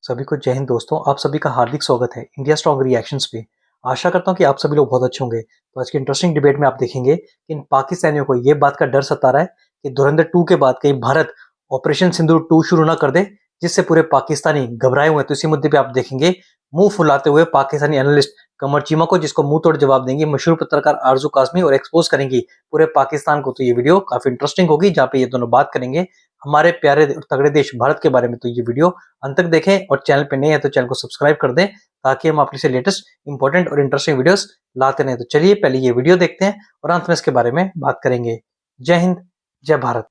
सभी को जय हिंद दोस्तों। आप सभी का हार्दिक स्वागत है इंडिया स्ट्रॉन्ग रिएक्शंस पे। आशा करता हूँ कि आप सभी लोग बहुत अच्छे होंगे। तो आज की इंटरेस्टिंग डिबेट में आप देखेंगे कि इन पाकिस्तानियों को ये बात का डर सता रहा है कि धुरंधर 2 के बाद कहीं भारत ऑपरेशन सिंदूर 2 शुरू ना कर दे, जिससे पूरे पाकिस्तानी घबराए हुए हैं। तो इसी मुद्दे पे आप देखेंगे मुंह फुलाते हुए पाकिस्तानी एनालिस्ट कमर चीमा को, जिसको मुंह तोड़ जवाब देंगे मशहूर पत्रकार आरजू कासमी और एक्सपोज करेंगी पूरे पाकिस्तान को। तो ये वीडियो काफी इंटरेस्टिंग होगी, जहाँ पे ये दोनों बात करेंगे हमारे प्यारे और तगड़े देश भारत के बारे में। तो ये वीडियो अंत तक देखें और चैनल पे नए हैं तो चैनल को सब्सक्राइब कर दें, ताकि हम आपके लिए लेटेस्ट इंपॉर्टेंट और इंटरेस्टिंग वीडियोस लाते रहें। तो चलिए पहले ये वीडियो देखते हैं और अंत में इसके बारे में बात करेंगे। जय हिंद, जय भारत।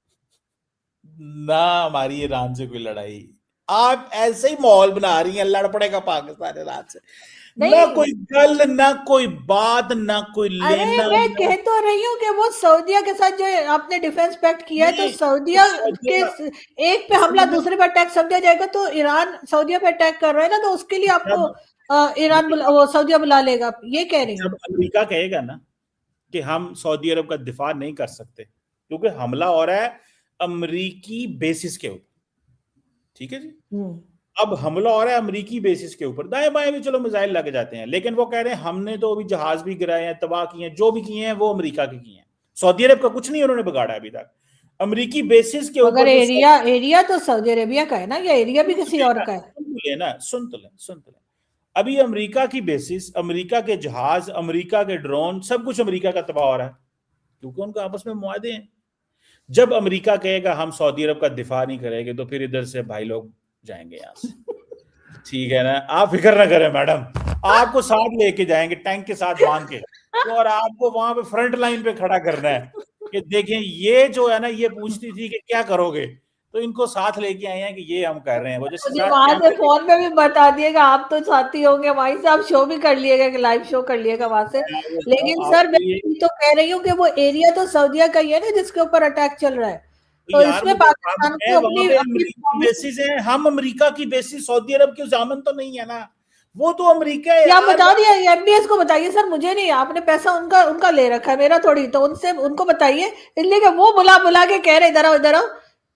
ना हमारी ईरान से कोई लड़ाई, आप ऐसे ही माहौल बना रही हैं, लड़ पड़ेगा पाकिस्तान ईरान से। ना कोई गल, ना कोई बात, ना कोई लेना। मैं कह तो रही हूँ कि वो सऊदिया के साथ जो आपने डिफेंस पैक्ट किया है, तो सऊदिया के एक पे हमला दूसरे पे अटैक समझा जाएगा, तो ईरान सऊदिया पे अटैक कर रहा है ना, तो उसके लिए आपको ईरान वो सऊदिया बुला लेगा, ये कह रही हूँ। जब अमेरिका कहेगा ना कि हम सऊदी अरब का दिफा नहीं कर सकते क्योंकि हमला हो रहा है अमेरिकी बेसिस के ऊपर, ठीक है जी। अब हमला हो रहा है अमेरिकी बेसिस के ऊपर, दाएं बाएं भी चलो मिसाइल लग जाते हैं, लेकिन वो कह रहे हैं हमने तो अभी जहाज भी गिराए हैं, तबाह किए हैं, जो भी किए हैं वो अमेरिका के किए हैं। सऊदी अरब का कुछ नहीं उन्होंने बिगाड़ा अभी तक। अमेरिकी बेसिस के ऊपर एरिया तो सऊदी अरेबिया का है ना, या एरिया भी किसी और का है? सुन तो लें। अभी अमेरिका की बेसिस, अमेरिका के जहाज, अमेरिका के ड्रोन, सब कुछ अमेरिका का तबाह हो रहा है क्योंकि उनके आपस में मुआहदे हैं। जब अमेरिका कहेगा हम सऊदी अरब का दिफा नहीं करेंगे, तो फिर इधर से भाई लोग जाएंगे यहाँ से। ठीक है ना, आप फिक्र ना करें मैडम, आपको साथ लेके जाएंगे टैंक के साथ बांध के, और आपको वहां पे फ्रंट लाइन पे खड़ा करना है कि देखें ये जो है ना, ये पूछती थी कि क्या करोगे, तो इनको साथ लेके आए हैं कि ये हम कर रहे हैं। वहां से फोन में भी बता दिएगा, आप तो साथी होंगे, वहीं से आप शो भी कर लिएगा, लाइव शो कर लिएगा वहां से। लेकिन सर मैं तो कह रही हूँ कि वो एरिया तो सऊदिया का ही है ना, जिसके ऊपर अटैक चल रहा है, तो इसमें पाकिस्तान को अपनी बेसिस है। हम अमेरिका की बेसिस सऊदी अरब के जामन तो नहीं है ना, वो तो अमेरिका है। आप बता दिया एमबीएस को बताइए सर, मुझे नहीं, आपने पैसा उनका ले रखा है, मेरा थोड़ी, तो उनको बताइए, इसलिए कि वो बुला के कह रहे इधर आओ,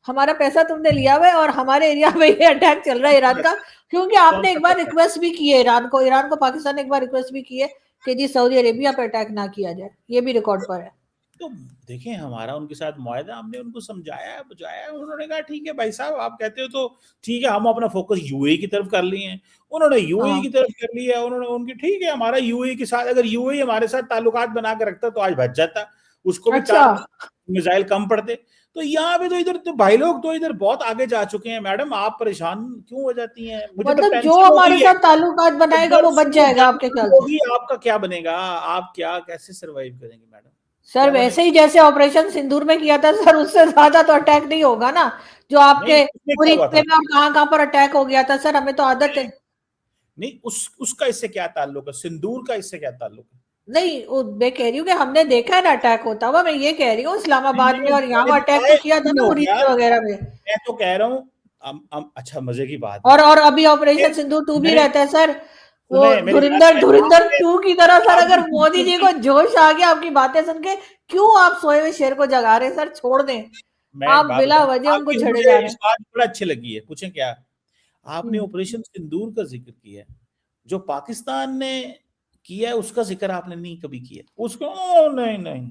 हमारा पैसा तुमने लिया हुआ है और हमारे एरिया में ये अटैक चल रहा है ईरान का। क्योंकि आपने एक बार रिक्वेस्ट भी की है ईरान को पाकिस्तान ने एक बार रिक्वेस्ट भी की है कि जी सऊदी अरेबिया पर अटैक ना किया जाए, ये भी रिकॉर्ड पर है। तो देखें हमारा उनके साथ मुआहदा, हमने उनको समझाया बुझाया, उन्होंने कहा ठीक है भाई साहब आप कहते हो तो ठीक है, हम अपना फोकस यूएई की तरफ कर लिए हैं, उन्होंने यूएई की तरफ कर लिया, उन्होंने उनकी ठीक है, हमारा यूएई के साथ, अगर यूएई हमारे साथ ताल्लुकात बना के रखता तो आज बच जाता, उसको भी 4 मिसाइल कम पड़ते। तो यहाँ पे तो इधर तो भाई लोग तो इधर बहुत आगे जा चुके हैं। मैडम आप परेशान क्यों हो जाती हैं? मुझे मतलब जो हमारे साथ ताल्लुकात बनाएगा वो बच जाएगा आपके ख्याल से? आपका क्या बनेगा? आप क्या कैसे सरवाइव करेंगे मैडम? सर वैसे ही जैसे ऑपरेशन सिंदूर में किया था सर, उससे ज्यादा तो अटैक नहीं होगा ना, जो आपके पूरी कहाँ पर अटैक हो गया था सर, हमें तो आदत है। नहीं उसका इससे क्या ताल्लुक है? सिंदूर का इससे क्या ताल्लुक है? नहीं मैं कह रही हूँ कि हमने देखा है ना अटैक होता हुआ, मैं ये कह रही हूँ इस्लामाबाद में, और यहाँ अटैक तो किया था ना उड़ीसा वगैरह में। मैं तो कह रहा हूँ अच्छा मजे की बात है। और अभी ऑपरेशन सिंदूर 2 भी रहता है सर, वो धुरिंदर 2 की तरह। सर अगर मोदी जी को जोश आ गया आपकी बातें सुन के, क्यों आप सोए हुए शेर को जगा रहे हैं सर? छोड़ दें, आप बिला वजह उनको छेड़े जा रहे हैं। बड़ा अच्छी लगी है, पूछें क्या? आपने ऑपरेशन सिंदूर का जिक्र किया, जो पाकिस्तान ने किया उसका जिक्र आपने नहीं कभी किया। उसको नहीं,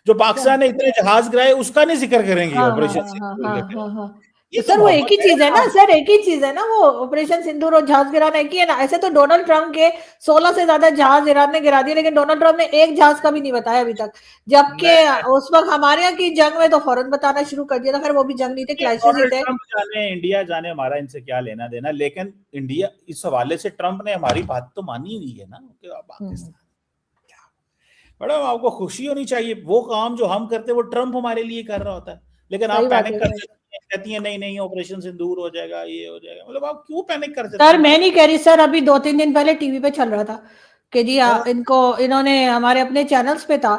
जो पाकिस्तान ने इतने जहाज गिराए उसका नहीं जिक्र करेंगे ऑपरेशन सिंदूर। तो सर वो एक ही चीज है ना सर, एक ही चीज है ना, वो ऑपरेशन सिंदूर और जहाज गिराना एक ही है ना। ऐसे तो डोनाल्ड ट्रंप के 16 से ज्यादा जहाज ईरान ने गिरा दिए, लेकिन डोनाल्ड ट्रंप ने एक जहाज का भी नहीं बताया अभी तक, जबकि उस वक्त हमारे यहाँ की जंग में तो फौरन बताना शुरू कर दिया था। खैर वो भी जंग नहीं थे, क्लैशेस ही थे। जाने इंडिया जाने, हमारा इनसे क्या लेना देना, लेकिन इंडिया इस हवाले से ट्रंप ने हमारी बात तो मानी हुई है ना कि पाकिस्तान। मैडम आपको खुशी होनी चाहिए, वो काम जो हम करते हैं वो ट्रंप हमारे लिए कर रहा होता है, लेकिन आप पैनिक कर कहती है नहीं ऑपरेशन सिंदूर हो जाएगा, ये हो जाएगा। मतलब आप क्यों पैनिक कर सकते हैं? सर मैं नहीं कह रही सर, अभी 2-3 दिन पहले टीवी पे चल रहा था कि जी इन्होंने हमारे अपने चैनल्स पे था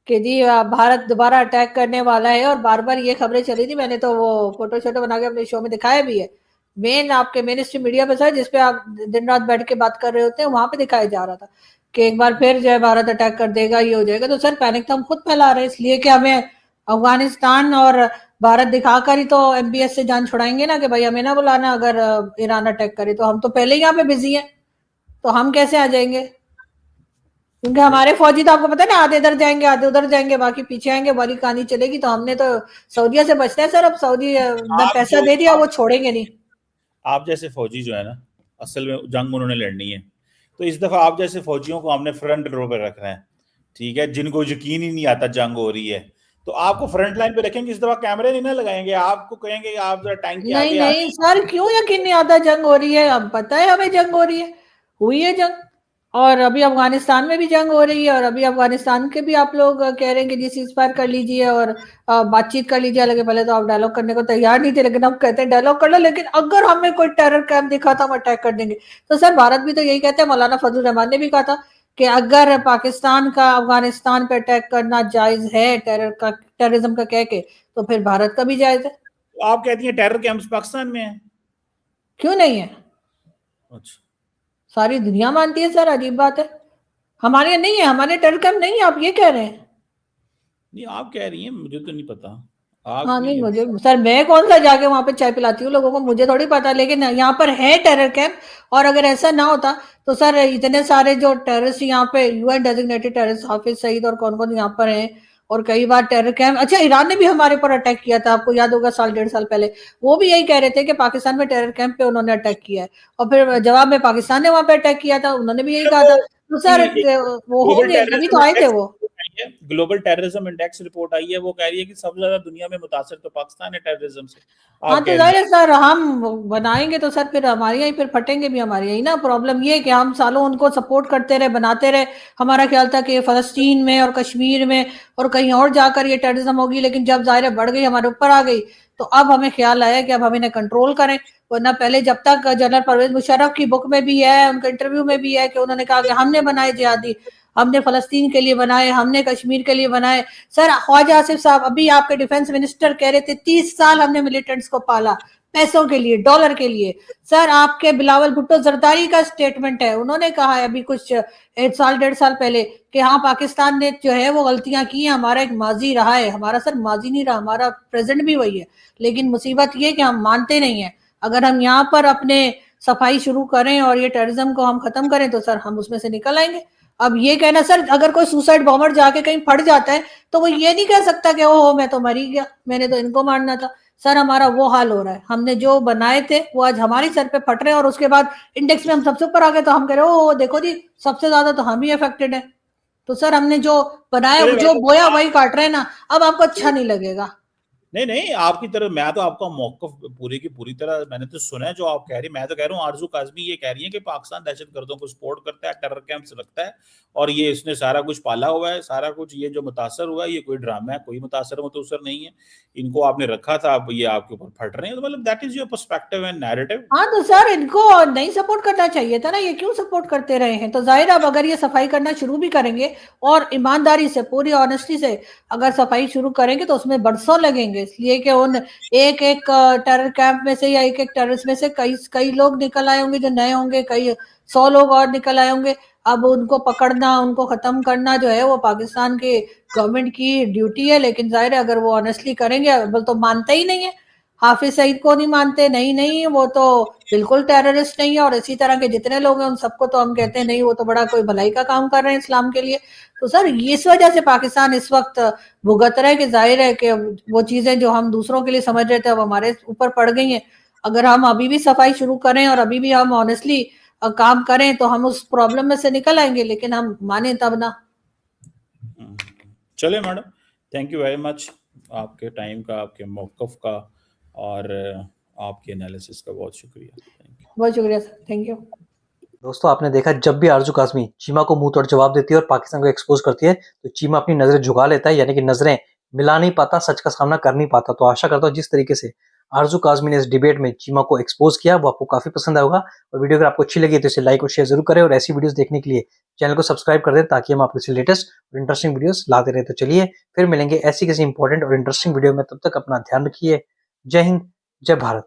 कि जी भारत दोबारा अटैक करने वाला है, और बार बार ये खबरें चली थी। मैंने तो वो फोटो शोटो बना के अपने शो में दिखाया भी है, आपके मेन स्ट्रीम मीडिया पे सर, जिसपे आप दिन रात बैठ के बात कर रहे होते हैं, वहां पे दिखाया जा रहा था कि एक बार फिर जो है भारत अटैक कर देगा, ये हो जाएगा। तो सर पैनिक तो हम खुद फैला रहे हैं, इसलिए कि हमें अफगानिस्तान और भारत दिखाकर ही तो MBS से जान छुड़ाएंगे ना कि भाई हमें ना बुलाना अगर ईरान अटैक करे। तो हम तो पहले ही यहाँ पे बिजी हैं, तो हम कैसे आ जाएंगे? क्योंकि हमारे फौजी तो आपको पता है ना, आधे इधर जाएंगे आधे उधर जाएंगे, बाकी पीछे आएंगे, वाली कहानी चलेगी। तो हमने तो सऊदीया से बचना है सर। अब सऊदी ने पैसा दे दिया, वो छोड़ेंगे नहीं। आप जैसे फौजी जो है ना, असल में जंग उन्होंने लड़नी है, तो इस दफा आप जैसे फौजियों को हमने फ्रंट रो पे रखना है, ठीक है, जिनको यकीन ही नहीं आता जंग हो रही है, तो आपको फ्रंट लाइन पे रखेंगे। इस दफा कैमरे नहीं ना लगाएंगे, आपको कहेंगे आप जरा टैंक के नहीं आगे नहीं सर, क्यों यकीन नहीं आता? जंग हो रही है, अब पता है हमें जंग हो रही है, हुई है जंग। और अभी अफगानिस्तान में भी जंग हो रही है, और अभी अफगानिस्तान के भी आप लोग कह रहे हैं कि जी सीज फायर कर लीजिए और बातचीत कर लीजिए। हालांकि पहले तो आप डायलॉग करने को तैयार नहीं थे, लेकिन अब कहते हैं डायलॉग कर लो, लेकिन अगर हमें कोई टेरर कैंप दिखा तो हम अटैक कर देंगे। तो सर भारत भी तो यही कहते हैं, मौलाना फजल रहमान ने भी कहा था कि अगर पाकिस्तान का अफगानिस्तान पे अटैक करना जायज है टेररिज्म का कह के, तो फिर भारत का भी जायज है। तो आप कहती हैं टेरर कैंप्स पाकिस्तान में है? क्यों नहीं है? अच्छा, सारी दुनिया मानती है सर, अजीब बात है। हमारे यहाँ नहीं है, हमारे टेरर कैंप नहीं है, आप ये कह रहे हैं? नहीं आप कह रही हैं, मुझे तो नहीं पता। आप हाँ नहीं, भी मुझे सर, मैं कौन सा जाके वहां पे चाय पिलाती हूँ लोगों को, मुझे थोड़ी पता। लेकिन यहाँ पर है टेरर कैंप, और अगर ऐसा ना होता तो सर इतने सारे जो टेररिस्ट यहाँ पे UN designated terrorist Hafiz Saeed और कौन कौन यहाँ पर हैं, और कई बार टेरर कैंप। अच्छा, ईरान ने भी हमारे पर अटैक किया था, आपको याद होगा, साल 1.5 साल पहले। वो भी यही कह रहे थे कि पाकिस्तान में टेरर कैंप पे उन्होंने अटैक किया है, और फिर जवाब में पाकिस्तान ने वहां पे अटैक किया था, उन्होंने भी यही कहा था। तो सर वो ग्लोबल होंगे, तभी तो टेररिज्म आए थे वो। ग्लोबल टेररिज्म इंडेक्स रिपोर्ट आई है, वो कह रही है कि सबसे ज्यादा दुनिया में मुतासर तो पाकिस्तान है टेररिज्म से। हाँ आप तो कह रही जाहिर हैं है सर, हम बनाएंगे तो सर फिर हमारे यहाँ ही फिर फटेंगे भी हमारे यही ना। प्रॉब्लम ये है कि हम सालों उनको सपोर्ट करते रहे, बनाते रहे। हमारा ख्याल था कि फलस्तीन में और कश्मीर में और कहीं और जाकर ये टेररिज्म होगी, लेकिन जब जाहिर है बढ़ गई, हमारे ऊपर आ गई, तो अब हमें ख्याल आया कि अब हम इन्हें कंट्रोल करें। वरना पहले जब तक जनरल परवेज मुशर्रफ की बुक में भी है, उनके इंटरव्यू में भी है कि उन्होंने कहा कि हमने बनाए जिहादी, हमने फलस्तीन के लिए बनाए, हमने कश्मीर के लिए बनाए। सर ख्वाजा आसिफ साहब अभी आपके डिफेंस मिनिस्टर कह रहे थे 30 साल हमने मिलिटेंट्स को पाला, पैसों के लिए, डॉलर के लिए। सर आपके बिलावल भुट्टो जरदारी का स्टेटमेंट है, उन्होंने कहा है अभी कुछ 1 साल 1.5 साल पहले कि हाँ पाकिस्तान ने जो है वो गलतियां की हैं, हमारा एक माजी रहा है। हमारा सर माजी नहीं रहा, हमारा प्रेजेंट भी वही है। लेकिन मुसीबत ये कि हम मानते नहीं है। अगर हम यहाँ पर अपने सफाई शुरू करें और ये टेररिज्म को हम खत्म करें तो सर हम उसमें से निकल आएंगे। अब ये कहना सर, अगर कोई सुसाइड बॉम्बर जाके कहीं फट जाता है तो वो ये नहीं कह सकता कि ओहो मैं तो मर ही गया, मैंने तो इनको मारना था। सर हमारा वो हाल हो रहा है, हमने जो बनाए थे वो आज हमारी सर पे फट रहे हैं, और उसके बाद इंडेक्स में हम सबसे ऊपर आ गए, तो हम कह रहे हो देखो जी सबसे ज्यादा तो हम ही अफेक्टेड है। तो सर हमने जो बनाया, जो बोया वही काट रहे हैं ना। अब आपको अच्छा नहीं लगेगा। नहीं नहीं, आपकी तरह मैं तो आपका मौकफ पूरी की पूरी तरह मैंने तो सुना है जो आप कह रही हैं। मैं तो कह रहा हूँ आरजू काजमी ये कह रही है कि पाकिस्तान दहशतगर्दों को सपोर्ट करता है, टेरर कैंप्स रखता है, और ये इसने सारा कुछ पाला हुआ है, सारा कुछ ये जो मुतासर हुआ है ये कोई ड्रामा है, कोई मुतासर मुतासर नहीं है। इनको आपने रखा था, अब ये आपके ऊपर फट रहे हैं, तो मतलब that is your perspective and narrative. हाँ तो सर इनको नहीं सपोर्ट करना चाहिए था ना, ये क्यों सपोर्ट करते रहे हैं? तो जाहिर है अब अगर ये सफाई करना शुरू भी करेंगे और ईमानदारी से, पूरी ऑनेस्टी से अगर सफाई शुरू करेंगे तो उसमें बरसों लगेंगे, इसलिए कि उन एक एक टेरर कैंप में से या एक एक टेररिस्ट में से कई कई लोग निकल आए होंगे जो नए होंगे, कई 100 लोग और निकल आए होंगे। अब उनको पकड़ना, उनको खत्म करना जो है वो पाकिस्तान के गवर्नमेंट की ड्यूटी है। लेकिन जाहिर है अगर वो ऑनेस्टली करेंगे, बल तो मानते ही नहीं है, हाफिज सईद को नहीं मानते, नहीं नहीं वो तो बिल्कुल टेररिस्ट नहीं है, और इसी तरह के जितने लोग हैं उन सबको तो हम कहते हैं नहीं वो तो बड़ा कोई भलाई का काम कर रहे हैं इस्लाम के लिए। तो सर इस वजह से पाकिस्तान इस वक्त भुगत रहा है कि जाहिर है कि वो चीजें जो हम दूसरों के लिए समझ रहे थे अब हमारे ऊपर पड़ गई हैं। अगर हम अभी भी सफाई शुरू करें और अभी भी हम ऑनेस्टली काम करें तो हम उस प्रॉब्लम में से निकल आएंगे, लेकिन हम माने तब ना। चले madam, thank you very much आपके टाइम का, आपके मौकफ का और आपके एनालिसिस का बहुत शुक्रिया। बहुत शुक्रिया सर, थैंक यू। दोस्तों आपने देखा जब भी आरजू काजमी चीमा को मुंह तोड़ जवाब देती है और पाकिस्तान को एक्सपोज करती है तो चीमा अपनी नजरें झुका लेता है, यानी कि नजरें मिला नहीं पाता, सच का सामना कर नहीं पाता। तो आशा करता हूँ जिस तरीके से आरजू काजमी ने इस डिबेट में चीमा को एक्सपोज किया वो आपको काफी पसंद आएगा। और वीडियो अगर आपको अच्छी लगी तो इसे लाइक और शेयर जरूर करें, और ऐसी वीडियोस देखने के लिए चैनल को सब्सक्राइब कर दें ताकि हम आपके लेटेस्ट और इंटरेस्टिंग वीडियोस लाते रहे। तो चलिए फिर मिलेंगे ऐसी किसी इंपॉर्टेंट और इंटरेस्टिंग वीडियो में, तब तक अपना ध्यान रखिए। जय हिंद, जय भारत।